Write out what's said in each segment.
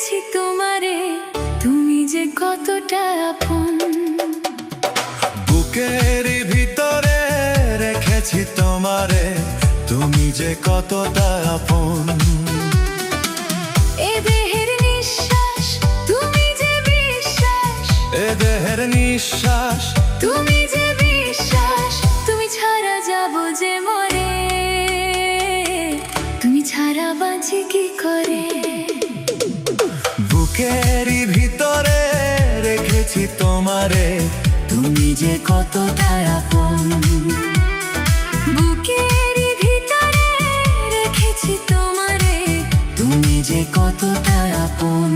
রেখেছি তোমারে, তুমি যে কতটা আপন। বুকের ভিতরে রেখেছি তোমারে, তুমি যে কতটা আপন। এ দেহের নিঃশ্বাস তুমি যে বিশ্বাস, এ দেহের নিঃশ্বাস তুমি যে বিশ্বাস। তুমি ছাড়া যাব যে মরে, তুমি ছাড়া বাঁচি কি করে। বুকের ভিতরে রেখেছি তোমারে, তুমি যে কতটা আপন। বুকের ভিতরে রেখেছি তোমারে, তুমি যে কতটা আপন।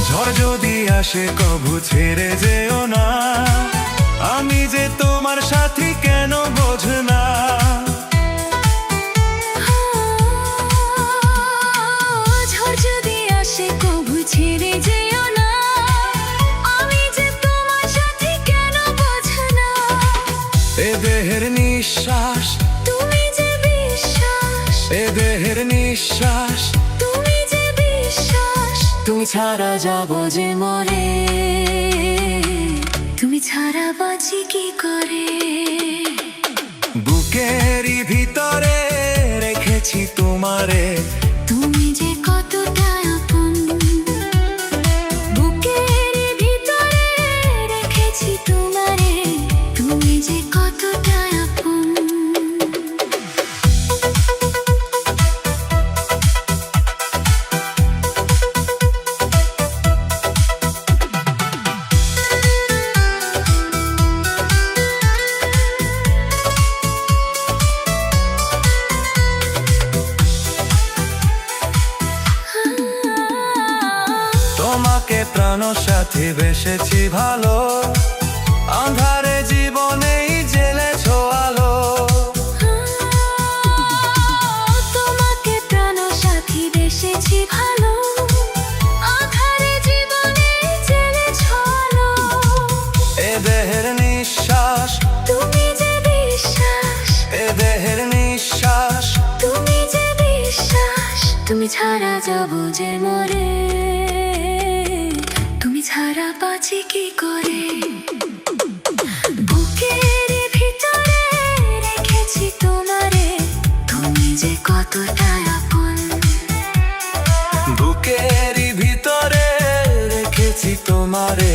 ঝড় যদি আসে কভু ছেড়ে যেও না, আমি যে তোমার সাথী কেন বোঝো না। ঝড় যদি আসে কভু ছেড়ে যেও না, আমি যে তোমার সাথে কেন বোঝো না। এ দেহের নিঃশ্বাস তুমি যে বিশ্বাস, এ দেহের নিঃশ্বাস তুমি যে বিশ্বাস। তুমি ছাড়া যাব যে মরে, তুমি ছাড়া বাঁচি কি করে। বুকের ভিতরে রেখেছি তোমারে, তুমি যে কতটা আপন। বুকের ভিতরে রেখেছি তোমারে, তুমি যে কতটা আপন। তোমাকে প্রাণ সাথী বেসেছি ভালো, আঁধারে জীবনেই জেলেছো আলো। তোমাকে প্রাণ সাথী বেসেছি ভালো, আঁধারে জীবনে জেলেছ আলো। এ দেহের নিঃশ্বাস তুমি যে বিশ্বাস, এ দেহের নিঃশ্বাস তুমি যে বিশ্বাস। তুমি ছাড়া যাব যে মরে, তুমি ছাড়া বাঁচি কি করে। বুকের ভিতরে রেখেছি তোমারে, তুমি যে কতটা আপন। বুকের ভিতরে রেখেছি তোমারে,